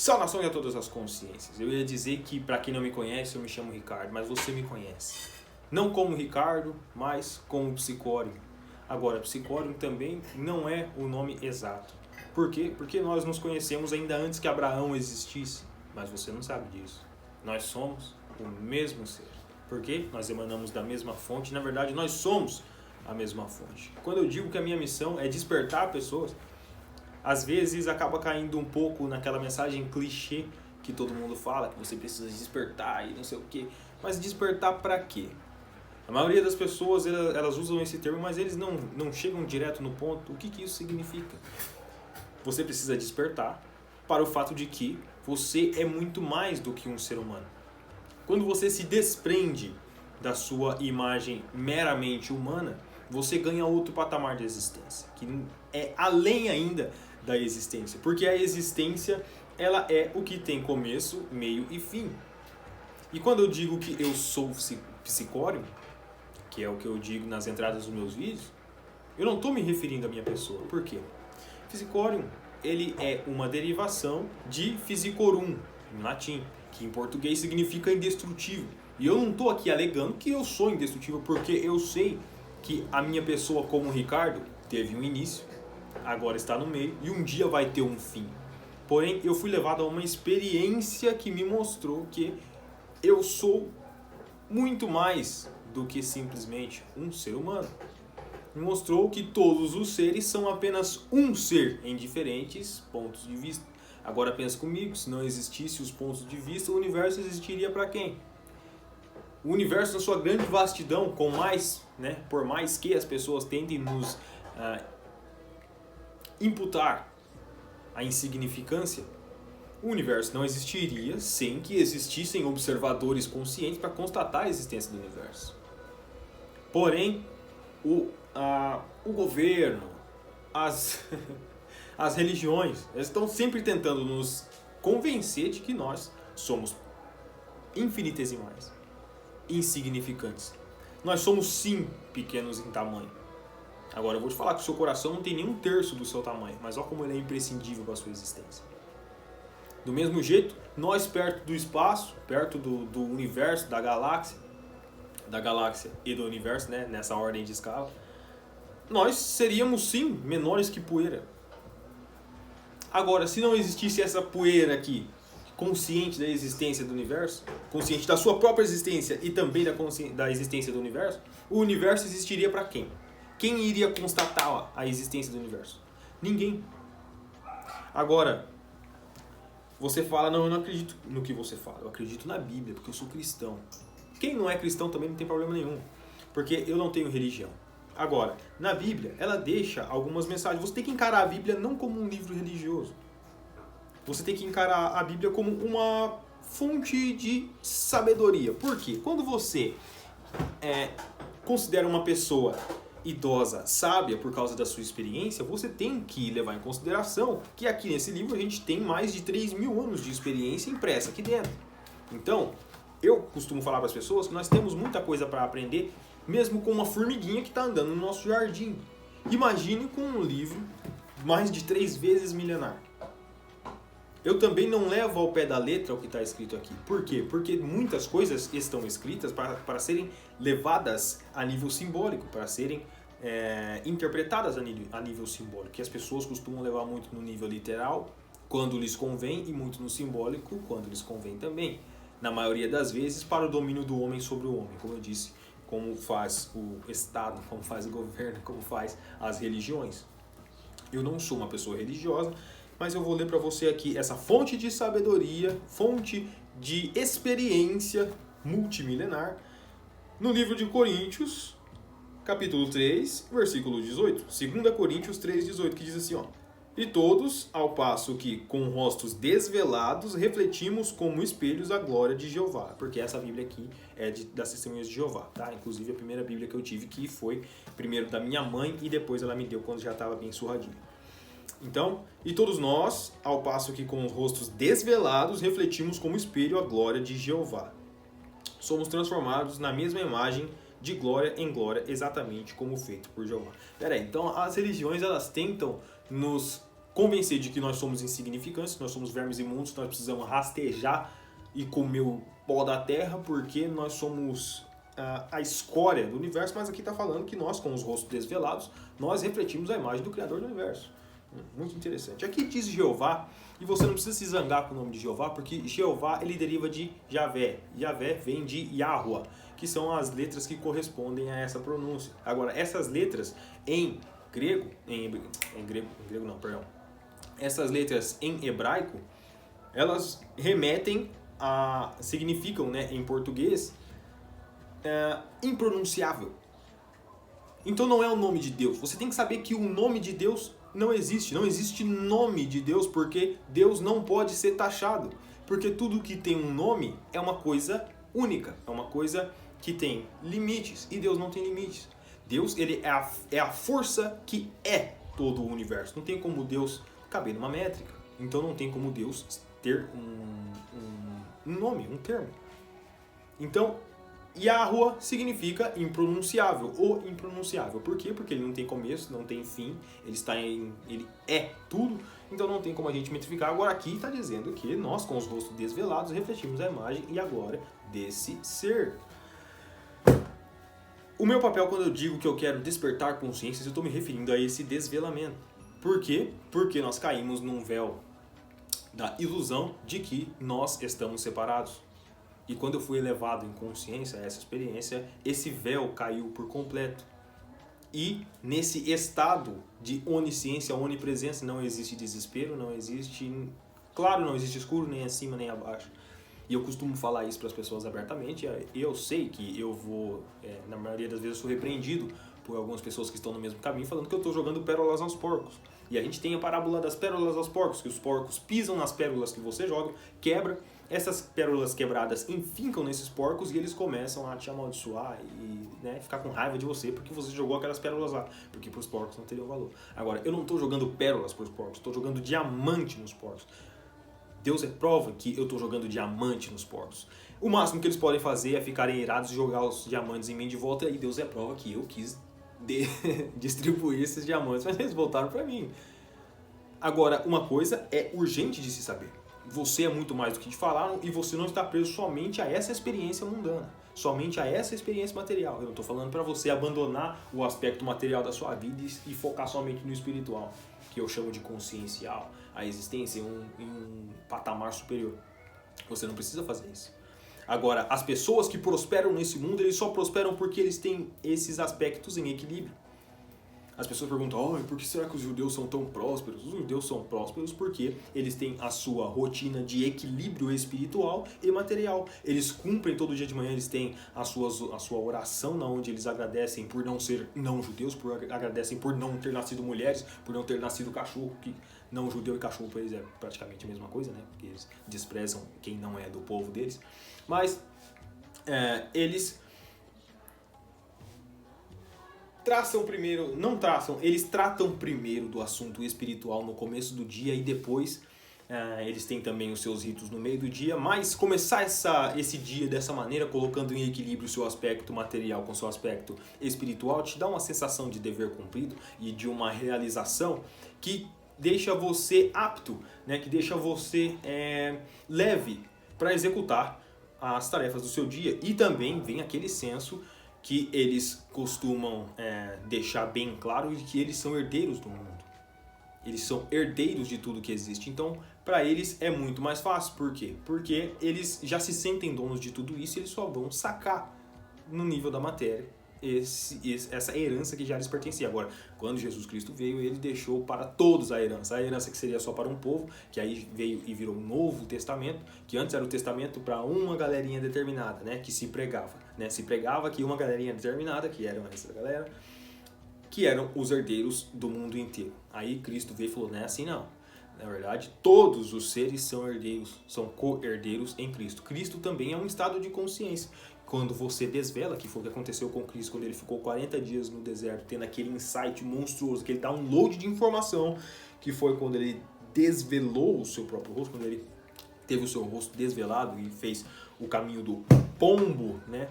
Saudações a todas as consciências. Eu ia dizer que, para quem não me conhece, eu me chamo Ricardo, mas você me conhece. Não como Ricardo, mas como Psicório. Agora, Psicório também não é o nome exato. Por quê? Porque nós nos conhecemos ainda antes que Abraão existisse. Mas você não sabe disso. Nós somos o mesmo ser. Por quê? Nós emanamos da mesma fonte. Na verdade, nós somos a mesma fonte. Quando eu digo que a minha missão é despertar pessoas, às vezes acaba caindo um pouco naquela mensagem clichê que todo mundo fala, que você precisa despertar e não sei o quê. Mas despertar para quê? A maioria das pessoas, elas usam esse termo, mas eles não chegam direto no ponto. O que isso significa? Você precisa despertar para o fato de que você é muito mais do que um ser humano. Quando você se desprende da sua imagem meramente humana, você ganha outro patamar de existência, que é além ainda da existência, porque a existência, ela é o que tem começo, meio e fim. E quando eu digo que eu sou psicório, que é o que eu digo nas entradas dos meus vídeos, eu não estou me referindo à minha pessoa. Por quê? Psicório, ele é uma derivação de physicorum, em latim, que em português significa indestrutível. E eu não estou aqui alegando que eu sou indestrutível, porque eu sei que a minha pessoa como Ricardo teve um início, agora está no meio e um dia vai ter um fim. Porém, eu fui levado a uma experiência que me mostrou que eu sou muito mais do que simplesmente um ser humano. Me mostrou que todos os seres são apenas um ser em diferentes pontos de vista. Agora pensa comigo, se não existisse os pontos de vista, o universo existiria para quem? O universo na sua grande vastidão, com mais, por mais que as pessoas tentem nos imputar a insignificância, o universo não existiria sem que existissem observadores conscientes para constatar a existência do universo. Porém, o governo, as religiões, elas estão sempre tentando nos convencer de que nós somos infinitesimais, insignificantes. Nós somos sim pequenos em tamanho. Agora eu vou te falar que o seu coração não tem nem um terço do seu tamanho, mas olha como ele é imprescindível para a sua existência. Do mesmo jeito, nós perto do espaço, perto do universo, da galáxia e do universo, nessa ordem de escala, nós seríamos sim menores que poeira. Agora, se não existisse essa poeira aqui, consciente da existência do universo, consciente da sua própria existência e também da existência do universo, o universo existiria para quem? Quem iria constatar a existência do universo? Ninguém. Agora, você fala, não, eu não acredito no que você fala, eu acredito na Bíblia, porque eu sou cristão. Quem não é cristão também não tem problema nenhum, porque eu não tenho religião. Agora, na Bíblia, ela deixa algumas mensagens. Você tem que encarar a Bíblia não como um livro religioso. Você tem que encarar a Bíblia como uma fonte de sabedoria. Por quê? Quando você considera uma pessoa idosa, sábia por causa da sua experiência, você tem que levar em consideração que aqui nesse livro a gente tem mais de 3.000 anos de experiência impressa aqui dentro. Então, eu costumo falar para as pessoas que nós temos muita coisa para aprender, mesmo com uma formiguinha que está andando no nosso jardim. Imagine com um livro mais de 3 vezes milenar. Eu também não levo ao pé da letra o que está escrito aqui. Por quê? Porque muitas coisas estão escritas para serem levadas a nível simbólico, para serem interpretadas a nível simbólico, que as pessoas costumam levar muito no nível literal, quando lhes convém, e muito no simbólico, quando lhes convém também. Na maioria das vezes, para o domínio do homem sobre o homem, como eu disse, como faz o Estado, como faz o governo, como faz as religiões. Eu não sou uma pessoa religiosa, mas eu vou ler para você aqui essa fonte de sabedoria, fonte de experiência multimilenar, no livro de Coríntios, capítulo 3, versículo 18. 2 Coríntios 3, 18, que diz assim, ó: E todos, ao passo que com rostos desvelados, refletimos como espelhos a glória de Jeová. Porque essa Bíblia aqui é das Testemunhas de Jeová, tá? Inclusive a primeira Bíblia que eu tive, que foi primeiro da minha mãe e depois ela me deu quando já estava bem surradinho. Então, e todos nós, ao passo que com os rostos desvelados, refletimos como espelho a glória de Jeová. Somos transformados na mesma imagem de glória em glória, exatamente como feito por Jeová. Peraí, então as religiões elas tentam nos convencer de que nós somos insignificantes, que nós somos vermes imundos, que nós precisamos rastejar e comer o pó da terra, porque nós somos a escória do universo, mas aqui está falando que nós, com os rostos desvelados, nós refletimos a imagem do Criador do universo. Muito interessante. Aqui diz Jeová, e você não precisa se zangar com o nome de Jeová, porque Jeová ele deriva de Javé. Javé vem de Yahuwah, que são as letras que correspondem a essa pronúncia. Agora, essas letras em grego, essas letras em hebraico, elas remetem a, significam, né, em português, impronunciável. Então não é o nome de Deus. Você tem que saber que o nome de Deus não existe. Não existe nome de Deus, porque Deus não pode ser taxado. Porque tudo que tem um nome é uma coisa única, é uma coisa que tem limites, e Deus não tem limites. Deus, ele é a força que é todo o universo. Não tem como Deus caber numa métrica. Então não tem como Deus ter um nome, um termo. Então, Yahuwah significa impronunciável, ou impronunciável. Por quê? Porque ele não tem começo, não tem fim, ele é tudo, então não tem como a gente metrificar. Agora aqui está dizendo que nós, com os rostos desvelados, refletimos a imagem e a glória desse ser. O meu papel quando eu digo que eu quero despertar consciências, eu estou me referindo a esse desvelamento. Por quê? Porque nós caímos num véu da ilusão de que nós estamos separados. E quando eu fui elevado em consciência a essa experiência, esse véu caiu por completo. E nesse estado de onisciência, onipresença, não existe desespero, não existe... Claro, não existe escuro, nem acima, nem abaixo. E eu costumo falar isso para as pessoas abertamente. E eu sei que eu vou, na maioria das vezes, eu sou repreendido por algumas pessoas que estão no mesmo caminho, falando que eu estou jogando pérolas aos porcos. E a gente tem a parábola das pérolas aos porcos, que os porcos pisam nas pérolas que você joga, quebra. Essas pérolas quebradas enfincam nesses porcos e eles começam a te amaldiçoar e, né, ficar com raiva de você porque você jogou aquelas pérolas lá, porque para os porcos não teriam valor. Agora, eu não estou jogando pérolas para os porcos, estou jogando diamante nos porcos. Deus é prova que eu estou jogando diamante nos porcos. O máximo que eles podem fazer é ficarem irados e jogar os diamantes em mim de volta, e Deus é prova que eu quis distribuir esses diamantes, mas eles voltaram para mim. Agora, uma coisa é urgente de se saber. Você é muito mais do que te falaram e você não está preso somente a essa experiência mundana, somente a essa experiência material. Eu não estou falando para você abandonar o aspecto material da sua vida e focar somente no espiritual, que eu chamo de consciencial, a existência em um patamar superior. Você não precisa fazer isso. Agora, as pessoas que prosperam nesse mundo, eles só prosperam porque eles têm esses aspectos em equilíbrio. As pessoas perguntam, por que será que os judeus são tão prósperos? Os judeus são prósperos porque eles têm a sua rotina de equilíbrio espiritual e material. Eles cumprem todo dia de manhã, eles têm a sua oração, onde eles agradecem por não ser não-judeus, agradecem por não ter nascido mulheres, por não ter nascido cachorro, que não-judeu e cachorro para eles é praticamente a mesma coisa, né? Porque eles desprezam quem não é do povo deles. Mas eles... eles tratam primeiro do assunto espiritual no começo do dia e depois eles têm também os seus ritos no meio do dia, mas começar esse dia dessa maneira, colocando em equilíbrio o seu aspecto material com o seu aspecto espiritual, te dá uma sensação de dever cumprido e de uma realização que deixa você apto, né, que deixa você leve para executar as tarefas do seu dia, e também vem aquele senso que eles costumam deixar bem claro de que eles são herdeiros do mundo. Eles são herdeiros de tudo que existe. Então, para eles é muito mais fácil. Por quê? Porque eles já se sentem donos de tudo isso e eles só vão sacar no nível da matéria essa herança que já lhes pertencia. Agora, quando Jesus Cristo veio, ele deixou para todos a herança que seria só para um povo, que aí veio e virou um novo testamento, que antes era o testamento para uma galerinha determinada, né, que se pregava, né, se pregava que uma galerinha determinada, que eram essa galera, que eram os herdeiros do mundo inteiro. Aí Cristo veio e falou, não é assim não. Na verdade, todos os seres são herdeiros, são co-herdeiros em Cristo. Cristo também é um estado de consciência. Quando você desvela, que foi o que aconteceu com Cristo, quando ele ficou 40 dias no deserto, tendo aquele insight monstruoso, aquele download de informação, que foi quando ele desvelou o seu próprio rosto, quando ele teve o seu rosto desvelado e fez o caminho do pombo, né?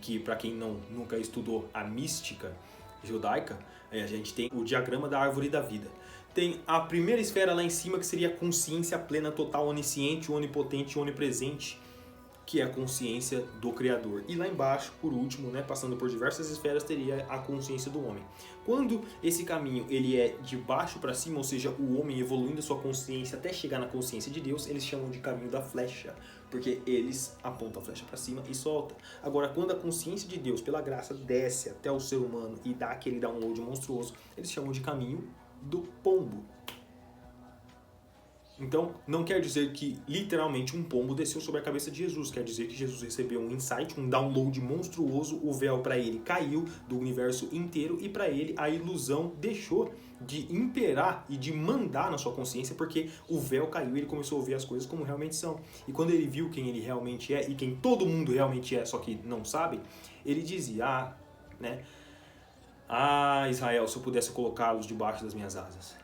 Que para quem nunca estudou a mística judaica, a gente tem o diagrama da árvore da vida. Tem a primeira esfera lá em cima, que seria a consciência plena, total, onisciente, onipotente, onipresente, que é a consciência do Criador. E lá embaixo, por último, né, passando por diversas esferas, teria a consciência do homem. Quando esse caminho ele é de baixo para cima, ou seja, o homem evoluindo a sua consciência até chegar na consciência de Deus, eles chamam de caminho da flecha, porque eles apontam a flecha para cima e soltam. Agora, quando a consciência de Deus, pela graça, desce até o ser humano e dá aquele download monstruoso, eles chamam de caminho do pombo. Então, não quer dizer que literalmente um pombo desceu sobre a cabeça de Jesus. Quer dizer que Jesus recebeu um insight, um download monstruoso, o véu para ele caiu do universo inteiro e para ele a ilusão deixou de imperar e de mandar na sua consciência, porque o véu caiu e ele começou a ver as coisas como realmente são. E quando ele viu quem ele realmente é e quem todo mundo realmente é, só que não sabe, ele dizia, Israel, se eu pudesse colocá-los debaixo das minhas asas.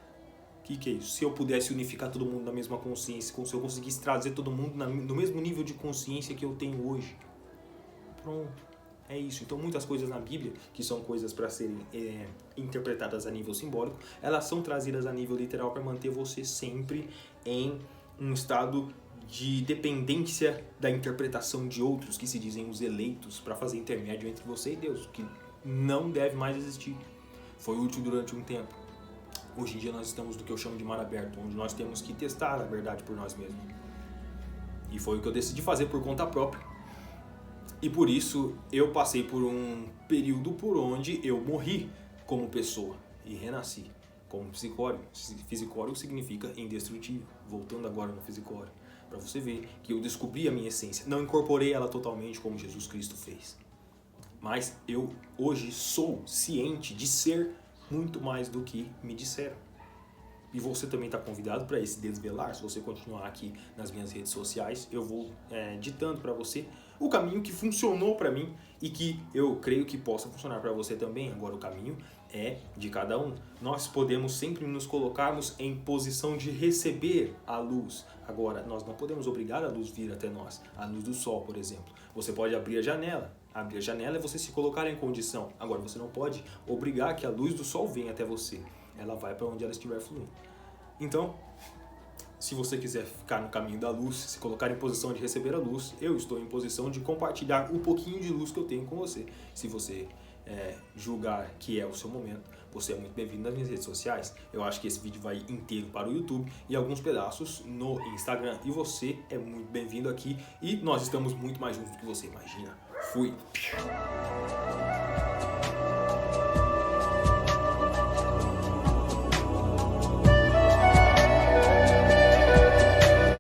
O que é isso? Se eu pudesse unificar todo mundo na mesma consciência, se eu conseguisse trazer todo mundo no mesmo nível de consciência que eu tenho hoje. Pronto. É isso. Então muitas coisas na Bíblia, que são coisas para serem interpretadas a nível simbólico, elas são trazidas a nível literal para manter você sempre em um estado de dependência da interpretação de outros, que se dizem os eleitos, para fazer intermédio entre você e Deus, que não deve mais existir. Foi útil durante um tempo. Hoje em dia nós estamos do que eu chamo de mar aberto, onde nós temos que testar a verdade por nós mesmos. E foi o que eu decidi fazer por conta própria. E por isso eu passei por um período por onde eu morri como pessoa e renasci como psicório. Fisicório significa indestrutível. Voltando agora no fisicório, para você ver que eu descobri a minha essência. Não incorporei ela totalmente como Jesus Cristo fez. Mas eu hoje sou ciente de ser muito mais do que me disseram. E você também está convidado para esse desvelar. Se você continuar aqui nas minhas redes sociais, eu vou ditando para você o caminho que funcionou para mim e que eu creio que possa funcionar para você também. Agora o caminho é de cada um. Nós podemos sempre nos colocarmos em posição de receber a luz. Agora, nós não podemos obrigar a luz vir até nós. A luz do sol, por exemplo. Você pode abrir a janela. Abrir a janela é você se colocar em condição. Agora, você não pode obrigar que a luz do sol venha até você. Ela vai para onde ela estiver fluindo. Então, se você quiser ficar no caminho da luz, se colocar em posição de receber a luz, eu estou em posição de compartilhar o pouquinho de luz que eu tenho com você. Se você julgar que é o seu momento, você é muito bem-vindo nas minhas redes sociais. Eu acho que esse vídeo vai inteiro para o YouTube e alguns pedaços no Instagram. E você é muito bem-vindo aqui e nós estamos muito mais juntos do que você imagina. Fui!